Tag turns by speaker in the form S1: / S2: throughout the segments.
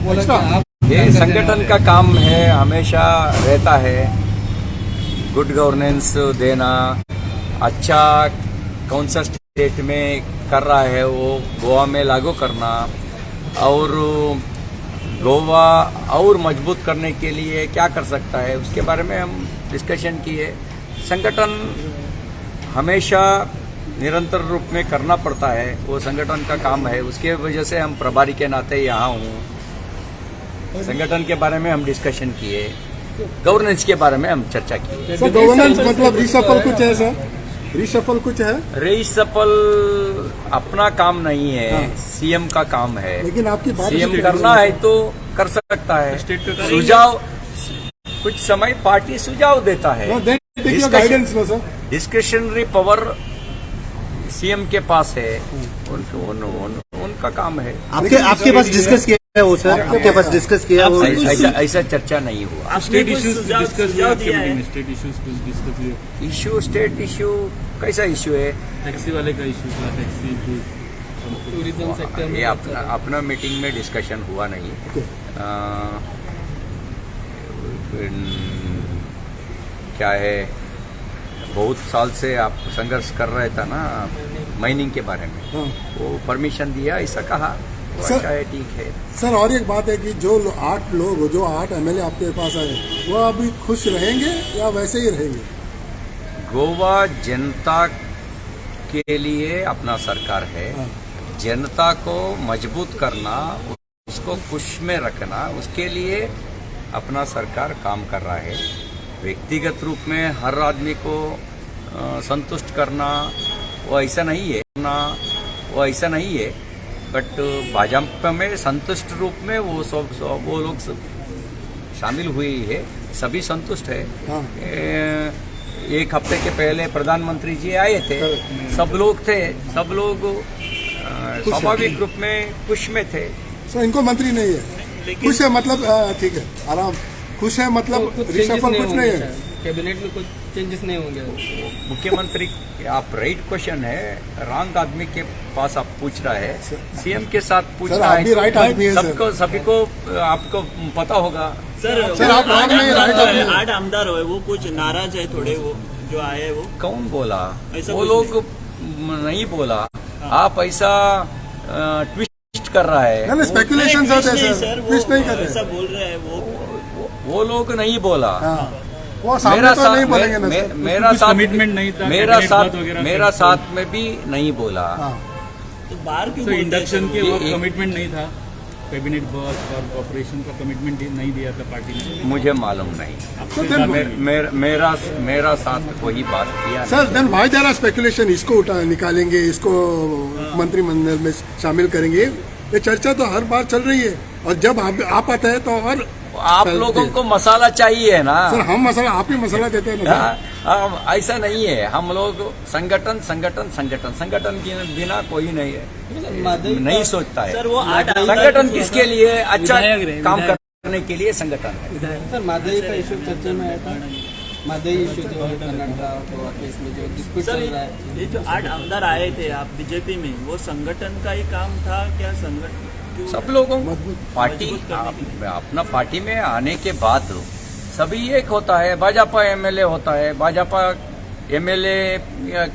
S1: बोला कि आप
S2: ये संगठन का काम है, हमेशा रहता है गुड गवर्नेंस देना। अच्छा कौन सा स्टेट में कर रहा है वो गोवा में लागू करना, और गोवा और मजबूत करने के लिए क्या कर सकता है उसके बारे में हम डिस्कशन किए। संगठन हमेशा निरंतर रूप में करना पड़ता है, वो संगठन का काम है, उसके वजह से हम प्रभारी के नाते यहाँ हूँ। संगठन के बारे में हम डिस्कशन किए, गवर्नेंस के बारे में हम चर्चा की।
S1: सर गवर्नेंस मतलब रिशफल कुछ है सर? रिशफल कुछ है?
S2: रिशफल अपना काम नहीं है, सीएम का काम है।
S1: लेकिन आपकी बात
S2: सीएम करना है तो कर सकता है। सुझाव कुछ समय पार्टी सुझाव देता है।
S1: गाइडेंस में सर
S2: डिस्क्रिशनरी पावर सीएम के पास है, उनका काम है।
S3: आपके पास डिस्कस किया है वो सर? आपके पास डिस्कस किया वो?
S2: ऐसा चर्चा नहीं हुआ।
S4: स्टेट इश्यूज डिस्कस किया है? स्टेट इश्यूज कुछ डिस्कस किया?
S2: इश्यू स्टेट इश्यू कैसा इश्यू है?
S4: टैक्सी वाले का इश्यू था, टैक्सी
S1: टूरिज्म सेक्टर
S2: ये अपना मीटिंग में डिस्कशन हुआ नहीं। क्या है, बहुत साल से आप संघर्ष कर रहे था ना माइनिंग के बारे में, वो परमिशन दिया, ऐसा कहा, अच्छा है, ठीक है।
S1: सर और एक बात है कि जो 8 एमएलए आपके पास आए वो अभी खुश रहेंगे या वैसे ही रहेंगे?
S2: गोवा जनता के लिए अपना सरकार है। जनता को मजबूत करना, उसको खुश में रखना, उसके लिए अपना सरकार काम कर रहा है। व्यक्तिगत रूप में हर आदमी को संतुष्ट करना वो ऐसा नहीं है, बट भाजपा में संतुष्ट रूप में वो लोग शामिल हुए है, सभी संतुष्ट है। एक हफ्ते के पहले प्रधानमंत्री जी आए थे, सब लोग स्वाभाविक रूप में खुश में थे।
S1: सर इनको मंत्री नहीं है, खुश है मतलब ठीक है, आराम खुश है मतलब रिशफल कुछ नहीं है,
S5: कैबिनेट में कुछ चेंजेस नहीं होंगे।
S2: मुख्यमंत्री, आप राइट क्वेश्चन है, रॉन्ग आदमी के पास आप पूछ रहा है। सीएम के साथ पूछना है,
S1: राइट आदमी है
S2: सभी को आपको पता होगा।
S4: सर
S1: आप रॉन्ग नहीं, राइट आदमी है।
S4: 8 आमदार हुए, वो कुछ नाराज है थोड़े, वो जो आए वो
S2: कौन बोला? वो
S4: कुछ
S2: लोग नहीं बोला। आप ऐसा ट्विस्ट कर रहा है।
S1: नहीं स्पेकुलेशन होते हैं सर, ट्विस्ट नहीं कर रहे,
S4: ऐसा बोल रहे हैं
S2: वो लोग नहीं बोला।
S1: वो सामने तो नहीं बोलेंगे ना सर।
S2: मेरा साथ
S4: कमिटमेंट नहीं था,
S2: मेरा साथ में भी नहीं बोला।
S4: तो बाहर क्यों?
S6: इंडक्शन के वक्त कमिटमेंट नहीं था, कैबिनेट वर्क और कॉर्पोरेशन का कमिटमेंट नहीं दिया था पार्टी ने।
S2: मुझे मालूम नहीं, मेरा साथ कोई बात किया
S1: सर। देन भाई जरा स्पेकुलेशन, इसको निकालेंगे, इसको मंत्रिमंडल में शामिल करेंगे, ये चर्चा तो हर बार चल रही है। और जब आप आता है तो और
S2: आप लोगों को मसाला चाहिए ना
S1: सर। हम मसाला, आप ही मसाला देते हैं ना।
S2: ऐसा नहीं है, हम लोग संगठन के बिना कोई नहीं सोचता है।
S4: सर वो
S2: संगठन किसके लिए? अच्छा काम करने के लिए संगठन है।
S5: सर मादई का इशू चर्चा में आया था, मादई इशू जो है कर्नाटक केस में जो डिस्प्यूट चल रहा है।
S4: ये जो 8 आमदार आए थे आप बीजेपी में, वो संगठन का ही काम था क्या? संगठन
S2: सब लोगों पार्टी अपना पार्टी में आने के बाद सभी एक होता है। भाजपा एमएलए होता है, भाजपा एमएलए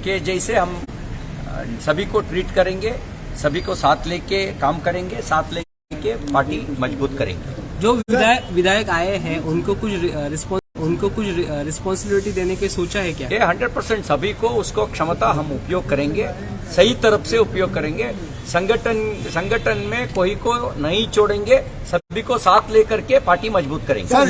S2: के जैसे हम सभी को ट्रीट करेंगे, सभी को साथ लेके काम करेंगे, साथ लेके पार्टी मजबूत करेंगे।
S5: जो विधायक आए हैं उनको कुछ रिस्पॉन्सिबिलिटी देने की सोचा है क्या?
S2: ये 100% सभी को उसको क्षमता हम उपयोग करेंगे, सही तरफ से उपयोग करेंगे। संगठन में कोई को नहीं छोड़ेंगे, सभी को साथ लेकर के पार्टी मजबूत करेंगे।